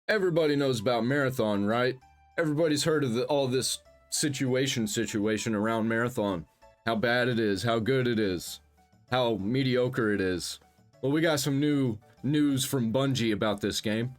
Everybody knows about Marathon, right? Everybody's heard of all this situation around Marathon. How bad it is, how good it is, how mediocre it is. Well, we got some new news from Bungie about this game.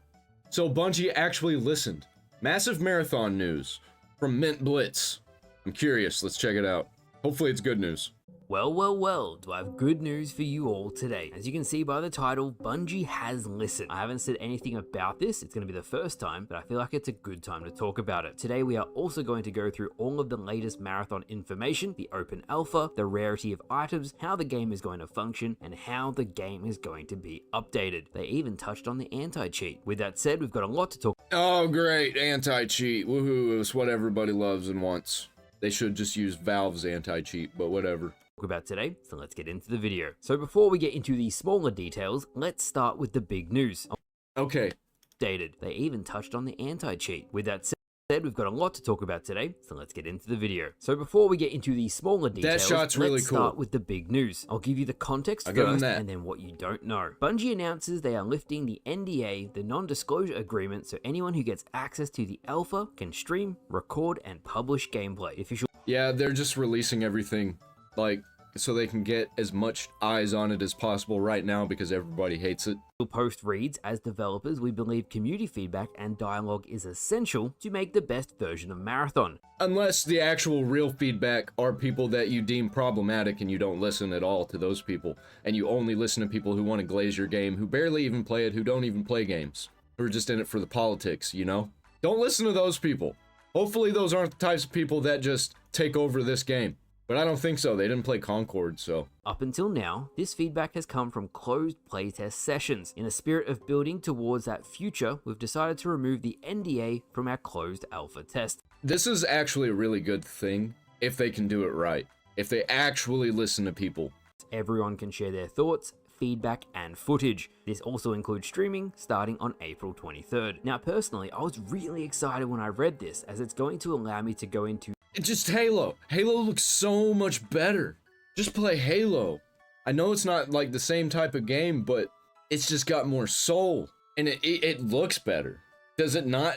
So Bungie actually listened. Massive Marathon news from Mint Blitz. I'm curious, let's check it out. Hopefully it's good news. Well, do I have good news for you all today. As you can see by the title, Bungie has listened. I haven't said anything about this, it's going to be the first time, but I feel like it's a good time to talk about it. Today we are also going to go through all of the latest Marathon information, the open alpha, the rarity of items, how the game is going to function, and how the game is going to be updated. They even touched on the anti-cheat. With that said, we've got a lot to talk. Oh great, anti-cheat, woohoo, it's what everybody loves and wants. They should just use Valve's anti-cheat, but whatever. About today, so let's get into the video. So before we get into the smaller details, let's start with the big news. Okay. Dated. They even touched on the anti-cheat. With that said, we've got a lot to talk about today, so let's get into the video. So before we get into the smaller details, that shot's really let's cool. Start with the big news. I'll give you the context first and then what you don't know. Bungie announces they are lifting the NDA, the non-disclosure agreement, so anyone who gets access to the alpha can stream, record, and publish gameplay. Official. Yeah, they're just releasing everything, like, so they can get as much eyes on it as possible right now because everybody hates it. Post reads, as developers, we believe community feedback and dialogue is essential to make the best version of Marathon. Unless the actual real feedback are people that you deem problematic and you don't listen at all to those people, and you only listen to people who want to glaze your game, who barely even play it, who don't even play games, who are just in it for the politics, you know? Don't listen to those people. Hopefully those aren't the types of people that just take over this game. But I don't think so. They didn't play Concord, so. Up until now, this feedback has come from closed playtest sessions. In a spirit of building towards that future, we've decided to remove the NDA from our closed alpha test. This is actually a really good thing if they can do it right. If they actually listen to people. Everyone can share their thoughts, feedback, and footage. This also includes streaming starting on April 23rd. Now, personally, I was really excited when I read this, as it's going to allow me to go into just Halo. Halo looks so much better. Just play Halo. I know it's not like the same type of game, but it's just got more soul. And it looks better. Does it not?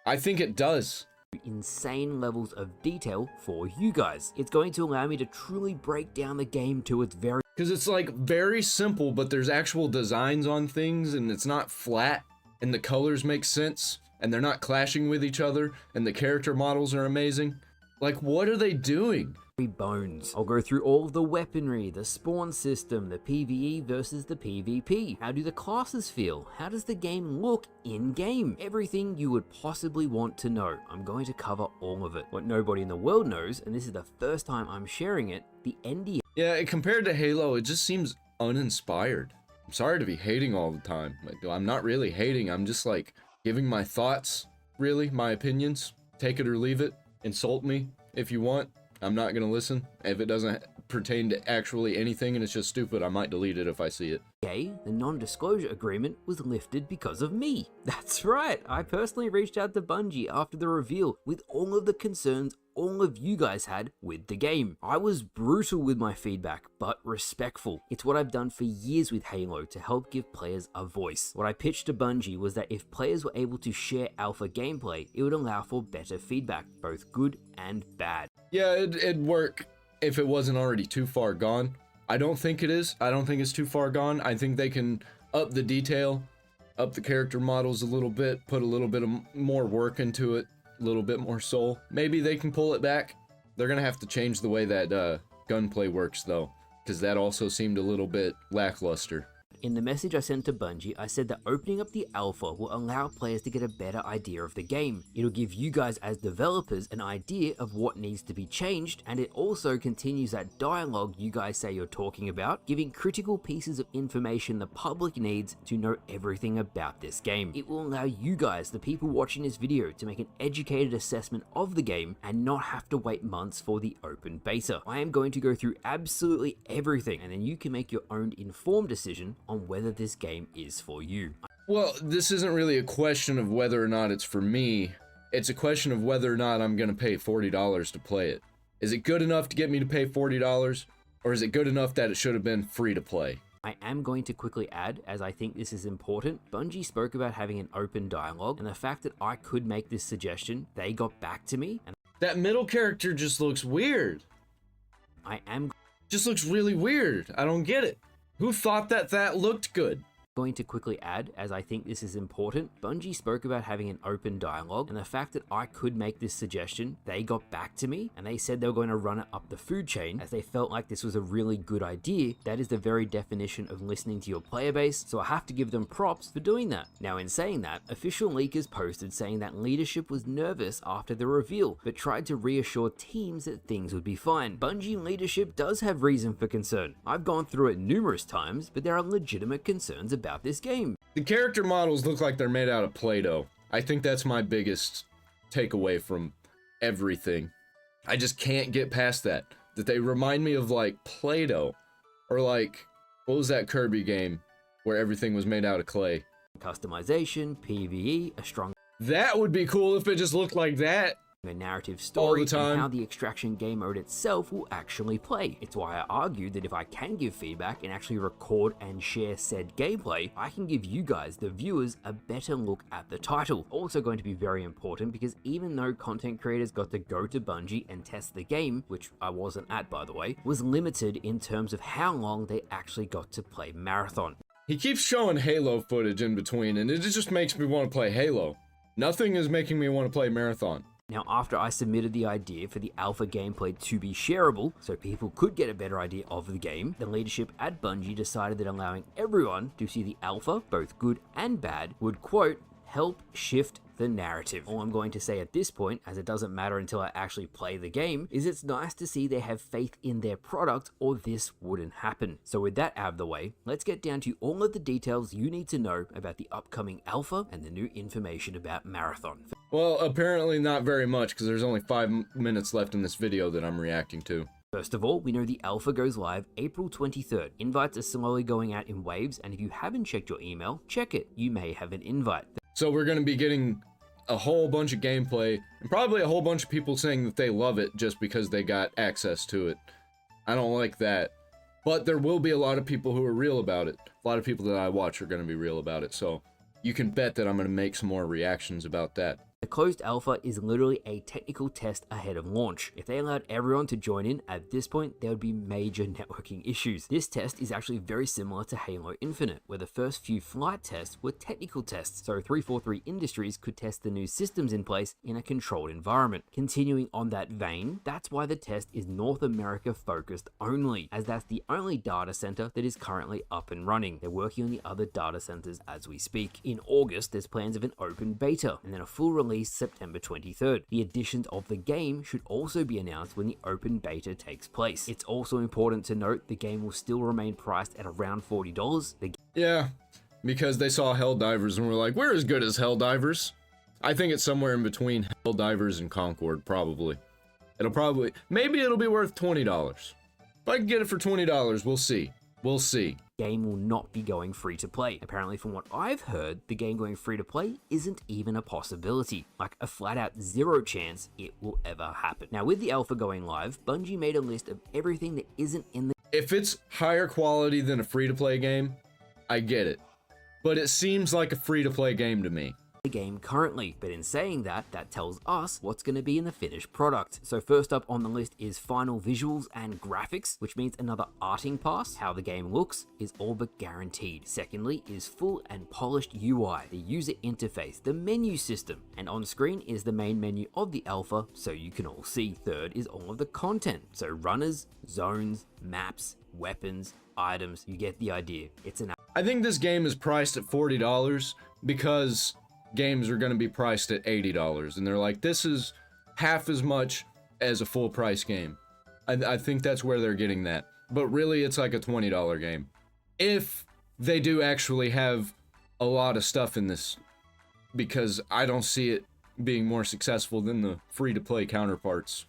I think it does. Insane levels of detail for you guys. It's going to allow me to truly break down the game to its very... Because it's like very simple, but there's actual designs on things and it's not flat and the colors make sense and they're not clashing with each other and the character models are amazing. Like, what are they doing? Bones. I'll go through all of the weaponry, the spawn system, the PvE versus the PvP. How do the classes feel? How does the game look in-game? Everything you would possibly want to know. I'm going to cover all of it. What nobody in the world knows, and this is the first time I'm sharing it, the NDA. Yeah, compared to Halo, it just seems uninspired. I'm sorry to be hating all the time. Like, I'm not really hating, I'm just like giving my thoughts, really, my opinions. Take it or leave it. Insult me if you want. I'm not gonna listen. If it doesn't pertain to actually anything and it's just stupid, I might delete it if I see it. The non-disclosure agreement was lifted because of me. That's right, I personally reached out to Bungie after the reveal with all of the concerns all of you guys had with the game. I was brutal with my feedback, but respectful. It's what I've done for years with Halo to help give players a voice. What I pitched to Bungie was that if players were able to share alpha gameplay, it would allow for better feedback, both good and bad. Yeah, it'd work if it wasn't already too far gone. I don't think it is. I don't think it's too far gone. I think they can up the detail, up the character models a little bit, put a little bit of more work into it. A little bit more soul. Maybe they can pull it back. They're gonna have to change the way that gunplay works though, because that also seemed a little bit lackluster. In the message I sent to Bungie, I said that opening up the alpha will allow players to get a better idea of the game. It'll give you guys as developers an idea of what needs to be changed, and it also continues that dialogue you guys say you're talking about, giving critical pieces of information the public needs to know everything about this game. It will allow you guys, the people watching this video, to make an educated assessment of the game and not have to wait months for the open beta. I am going to go through absolutely everything, and then you can make your own informed decision on whether this game is for you. Well, this isn't really a question of whether or not it's for me. It's a question of whether or not I'm gonna pay $40 to play it. Is it good enough to get me to pay $40? Or is it good enough that it should have been free to play? I am going to quickly add, as I think this is important, Bungie spoke about having an open dialogue, and the fact that I could make this suggestion, they got back to me, and That middle character just looks weird. I am Just looks really weird. I don't get it. Who thought that that looked good? going to quickly add, as I think this is important, Bungie spoke about having an open dialogue, and the fact that I could make this suggestion, they got back to me, and they said they were going to run it up the food chain, as they felt like this was a really good idea. That is the very definition of listening to your player base, so I have to give them props for doing that. Now, in saying that, official leakers posted saying that leadership was nervous after the reveal, but tried to reassure teams that things would be fine. Bungie leadership does have reason for concern. I've gone through it numerous times, but there are legitimate concerns about this game. The character models look like they're made out of Play-Doh. I think that's my biggest takeaway from everything. I just can't get past that. That they remind me of like Play-Doh. Or like, what was that Kirby game where everything was made out of clay? Customization, PvE, a strong That would be cool if it just looked like that. a narrative story, time. and how the extraction game mode itself will actually play. It's why I argued that if I can give feedback and actually record and share said gameplay, I can give you guys, the viewers, a better look at the title. Also going to be very important because even though content creators got to go to Bungie and test the game, which I wasn't at by the way, was limited in terms of how long they actually got to play Marathon. He keeps showing Halo footage in between, and it just makes me want to play Halo. Nothing is making me want to play Marathon. Now, after I submitted the idea for the alpha gameplay to be shareable, so people could get a better idea of the game, the leadership at Bungie decided that allowing everyone to see the alpha, both good and bad, would, quote, help shift the narrative. All I'm going to say at this point, as it doesn't matter until I actually play the game, is it's nice to see they have faith in their product or this wouldn't happen. So with that out of the way, let's get down to all of the details you need to know about the upcoming alpha and the new information about Marathon. Well, apparently not very much, because there's only 5 minutes left in this video that I'm reacting to. First of all, we know the alpha goes live April 23rd. Invites are slowly going out in waves, and if you haven't checked your email, check it. You may have an invite. So we're going to be getting a whole bunch of gameplay, and probably a whole bunch of people saying that they love it just because they got access to it. I don't like that. But there will be a lot of people who are real about it. A lot of people that I watch are going to be real about it, so you can bet that I'm going to make some more reactions about that. The closed alpha is literally a technical test ahead of launch. If they allowed everyone to join in at this point, there would be major networking issues. This test is actually very similar to Halo Infinite, where the first few flight tests were technical tests, so 343 Industries could test the new systems in place in a controlled environment. Continuing on that vein, that's why the test is North America focused only, as that's the only data center that is currently up and running. They're working on the other data centers as we speak. In August, there's plans of an open beta, and then a full release September 23rd. The additions of the game should also be announced when the open beta takes place. It's also important to note the game will still remain priced at around $40. Yeah, because they saw Helldivers and were like, we're as good as Helldivers. I think it's somewhere in between Helldivers and Concord, probably. Maybe it'll be worth $20. If I can get it for $20, we'll see. We'll see. Game will not be going free to play. Apparently, from what I've heard, the game going free to play isn't even a possibility. Like a flat out zero chance it will ever happen. Now, with the alpha going live, Bungie made a list of everything that isn't in the If it's higher quality than a free-to-play game, I get it. But it seems like a free-to-play game to me. game currently, but in saying that, that tells us what's going to be in the finished product. So first up on the list is final visuals and graphics, which means another arting pass. How the game looks is all but guaranteed. Secondly is full and polished UI, the user interface, the menu system, and on screen is the main menu of the alpha so you can all see. Third is all of the content, so runners, zones, maps, weapons, items, you get the idea. It's an I think this game is priced at $40 because games are going to be priced at $80, and they're like, this is half as much as a full price game. I think that's where they're getting that. But really, it's like a $20 game. If they do actually have a lot of stuff in this, because I don't see it being more successful than the free-to-play counterparts.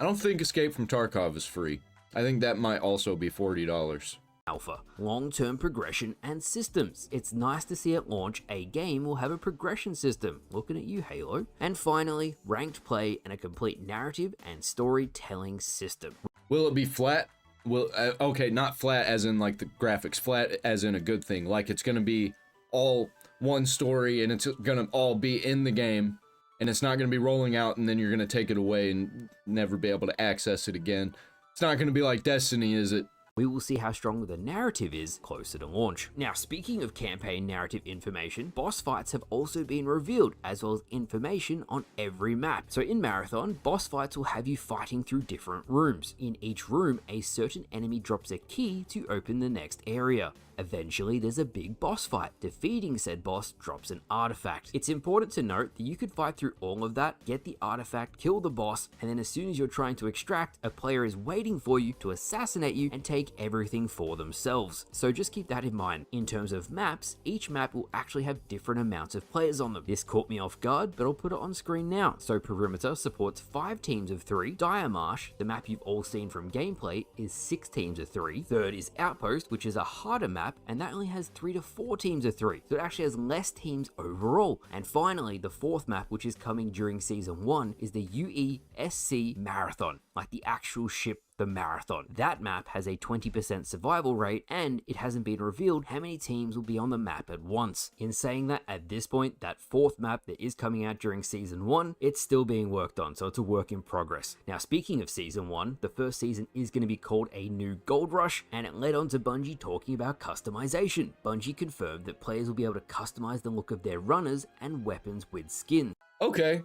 I don't think Escape from Tarkov is free. I think that might also be $40. alpha, long-term progression and systems. It's nice to see at launch a game will have a progression system. Looking at you, Halo. And finally, ranked play and a complete narrative and storytelling system. Will it be flat? Well, okay, not flat as in like the graphics, flat as in a good thing. Like it's gonna be all one story and it's gonna all be in the game, and it's not gonna be rolling out and then you're gonna take it away and never be able to access it again. It's not gonna be like Destiny, is it? We will see how strong the narrative is closer to launch. Now, speaking of campaign narrative information, boss fights have also been revealed, as well as information on every map. So in Marathon, boss fights will have you fighting through different rooms. In each room, a certain enemy drops a key to open the next area. Eventually, there's a big boss fight. Defeating said boss drops an artifact. It's important to note that you could fight through all of that, get the artifact, kill the boss, and then as soon as you're trying to extract, a player is waiting for you to assassinate you and take everything for themselves. So just keep that in mind. In terms of maps, each map will actually have different amounts of players on them. This caught me off guard, but I'll put it on screen now. So Perimeter supports 5 teams of 3. Diamarsh, the map you've all seen from gameplay, is 6 teams of 3. Third is Outpost, which is a harder map, and that only has 3 to 4 teams of 3, so it actually has less teams overall. And finally, the 4th map, which is coming during Season 1, is the UESC Marathon, like the actual ship, the Marathon. That map has a 20% survival rate, and it hasn't been revealed how many teams will be on the map at once. In saying that, at this point, that 4th map that is coming out during Season 1, it's still being worked on, so it's a work in progress. Now, speaking of Season 1, the first season is going to be called A New Gold Rush, and it led on to Bungie talking about customization. Bungie confirmed that players will be able to customize the look of their runners and weapons with skins. Okay,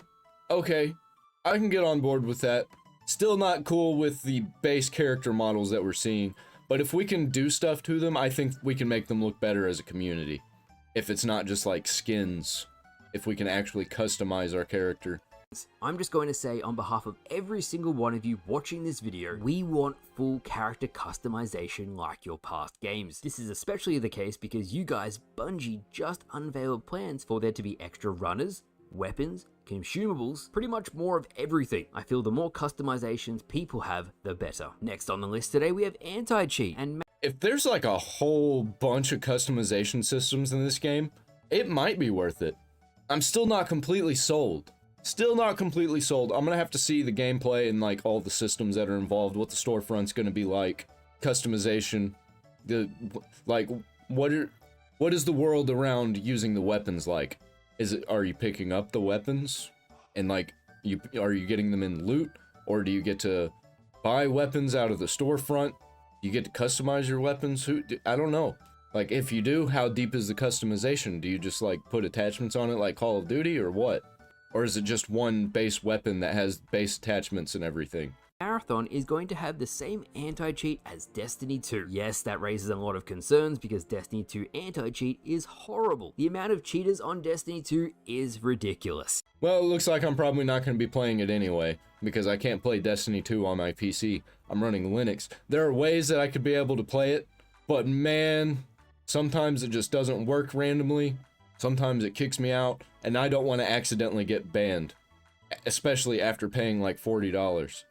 I can get on board with that. Still not cool with the base character models that we're seeing, but if we can do stuff to them, I think we can make them look better as a community. If it's not just like skins, if we can actually customize our character. I'm just going to say on behalf of every single one of you watching this video, we want full character customization like your past games. This is especially the case because you guys, Bungie, just unveiled plans for there to be extra runners, weapons, consumables, pretty much more of everything. I feel the more customizations people have, the better. Next on the list today, we have anti-cheat. And if there's like a whole bunch of customization systems in this game, it might be worth it. I'm still not completely sold. Still not completely sold. I'm gonna have to see the gameplay and like all the systems that are involved, what the storefront's gonna be like, customization, what is the world around using the weapons like? Are you picking up the weapons and like are you getting them in loot, or do you get to buy weapons out of the storefront? You get to customize your weapons? I don't know. Like if you do, how deep is the customization? Do you just like put attachments on it like Call of Duty or what? Or is it just one base weapon that has base attachments and everything? Marathon is going to have the same anti-cheat as Destiny 2. Yes, that raises a lot of concerns because Destiny 2 anti-cheat is horrible. The amount of cheaters on Destiny 2 is ridiculous. Well, it looks like I'm probably not going to be playing it anyway, because I can't play Destiny 2 on my PC. I'm running Linux. There are ways that I could be able to play it, but man, sometimes it just doesn't work randomly. Sometimes it kicks me out, and I don't want to accidentally get banned, especially after paying like $40.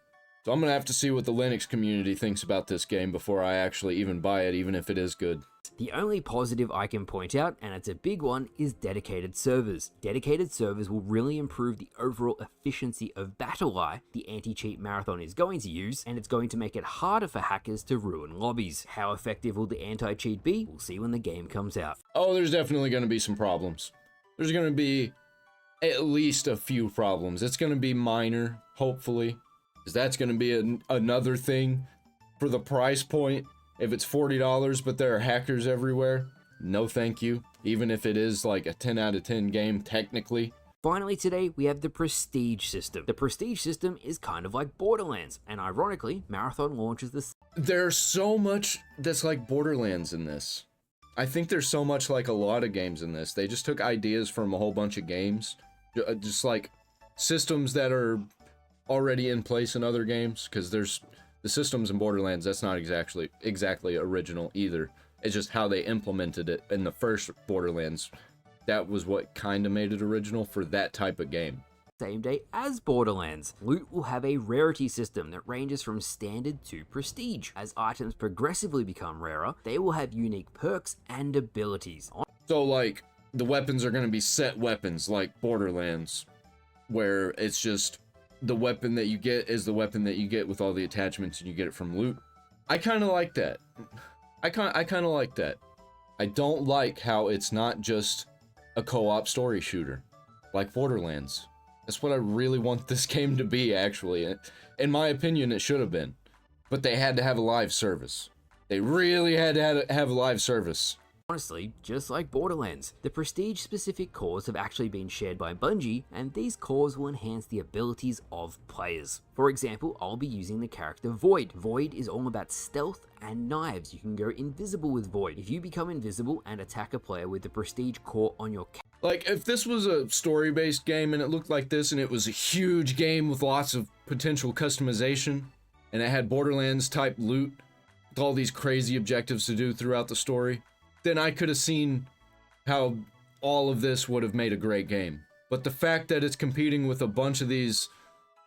So I'm gonna have to see what the Linux community thinks about this game before I actually even buy it, even if it is good. The only positive I can point out, and it's a big one, is dedicated servers. Dedicated servers will really improve the overall efficiency of BattlEye the anti-cheat Marathon is going to use, and it's going to make it harder for hackers to ruin lobbies. How effective will the anti-cheat be? We'll see when the game comes out. Oh, there's definitely gonna be some problems. There's gonna be at least a few problems. It's gonna be minor, hopefully. Because that's gonna be another thing for the price point. If it's $40, but there are hackers everywhere, no thank you. Even if it is like a 10 out of 10 game, technically. Finally today, we have the Prestige system. The Prestige system is kind of like Borderlands, and ironically, Marathon launches this. There's so much that's like Borderlands in this. I think there's so much like a lot of games in this. They just took ideas from a whole bunch of games. Just like systems that are already in place in other games, because there's the systems in Borderlands, that's not exactly original either. It's just how they implemented it in the first Borderlands. That was what kind of made it original for that type of game. Same day as Borderlands. Loot will have a rarity system that ranges from standard to prestige. As items progressively become rarer, they will have unique perks and abilities. So like, the weapons are going to be set weapons like Borderlands, where it's just the weapon that you get is the weapon that you get with all the attachments and you get it from loot. I kind of like that. I kind of like that. I don't like how it's not just a co-op story shooter like Borderlands. That's what I really want this game to be, actually. In my opinion, it should have been. But they had to have a live service. They really had to have a live service. Honestly, just like Borderlands, the prestige-specific cores have actually been shared by Bungie, and these cores will enhance the abilities of players. For example, I'll be using the character Void. Void is all about stealth and knives. You can go invisible with Void. If you become invisible and attack a player with the prestige core on your Like, if this was a story-based game and it looked like this and it was a huge game with lots of potential customization and it had Borderlands-type loot with all these crazy objectives to do throughout the story, then I could have seen how all of this would have made a great game. But the fact that it's competing with a bunch of these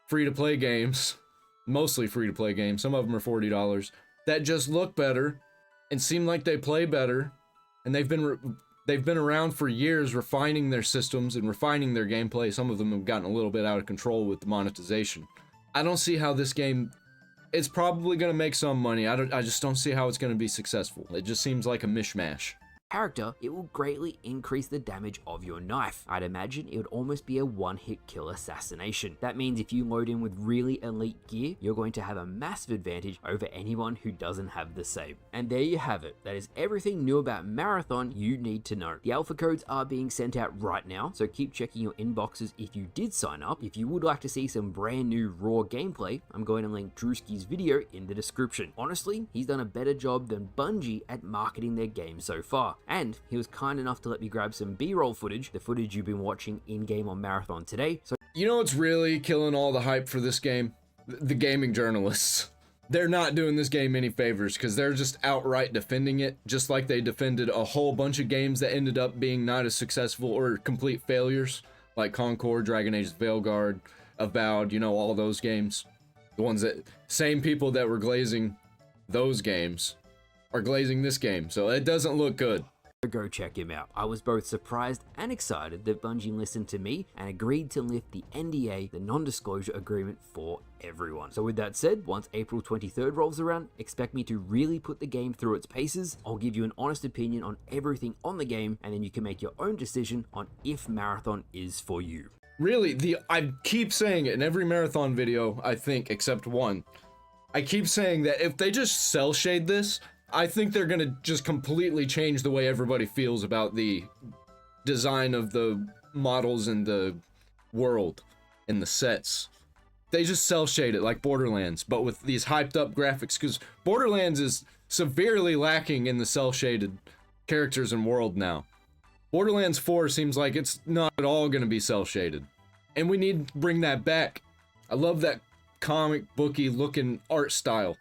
free-to-play games, mostly free-to-play games, some of them are $40, that just look better and seem like they play better, and they've been around for years refining their systems and refining their gameplay. Some of them have gotten a little bit out of control with the monetization. I don't see how this game... It's probably going to make some money. I just don't see how it's going to be successful. It just seems like a mishmash. character, it will greatly increase the damage of your knife. I'd imagine it would almost be a one-hit kill assassination. That means if you load in with really elite gear, you're going to have a massive advantage over anyone who doesn't have the same. And there you have it. That is everything new about Marathon you need to know. The alpha codes are being sent out right now, so keep checking your inboxes if you did sign up. If you would like to see some brand new raw gameplay, I'm going to link Drewski's video in the description. Honestly, he's done a better job than Bungie at marketing their game so far. And he was kind enough to let me grab some B-roll footage, the footage you've been watching in-game on Marathon today. So you know what's really killing all the hype for this game? The gaming journalists. They're not doing this game any favors because they're just outright defending it, just like they defended a whole bunch of games that ended up being not as successful or complete failures, like Concord, Dragon Age Veilguard, Avowed, you know, all those games. The ones that, same people that were glazing those games are glazing this game, so it doesn't look good. go check him out. I was both surprised and excited that Bungie listened to me and agreed to lift the NDA, the non-disclosure agreement, for everyone. So with that said, once April 23rd rolls around, expect me to really put the game through its paces. I'll give you an honest opinion on everything on the game, and then you can make your own decision on if Marathon is for you. Really, I keep saying it in every Marathon video, I think, except one. I keep saying that if they just cell shade this, I think they're gonna just completely change the way everybody feels about the design of the models and the world and the sets. They just cell shade it like Borderlands, but with these hyped up graphics, because Borderlands is severely lacking in the cell shaded characters and world now. Borderlands 4 seems like it's not at all gonna be cell shaded, and we need to bring that back. I love that comic booky looking art style.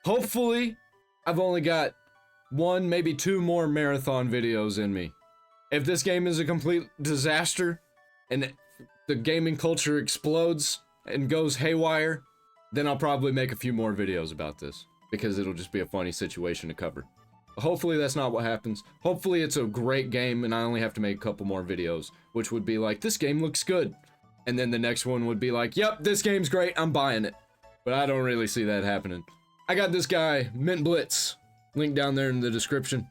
Hopefully, I've only got one, maybe two more Marathon videos in me. If this game is a complete disaster and the gaming culture explodes and goes haywire, then I'll probably make a few more videos about this because it'll just be a funny situation to cover. Hopefully that's not what happens. Hopefully it's a great game and I only have to make a couple more videos, which would be like, this game looks good. And then the next one would be like, yep, this game's great, I'm buying it. But I don't really see that happening. I got this guy, Mint Blitz, link down there in the description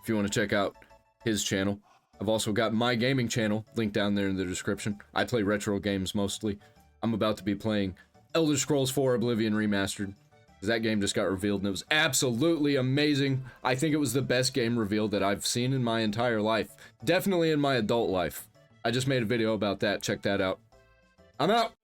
if you want to check out his channel. I've also got my gaming channel, link down there in the description. I play retro games mostly. I'm about to be playing Elder Scrolls 4 Oblivion Remastered, because that game just got revealed and it was absolutely amazing. I think it was the best game revealed that I've seen in my entire life. Definitely in my adult life. I just made a video about that, check that out. I'm out!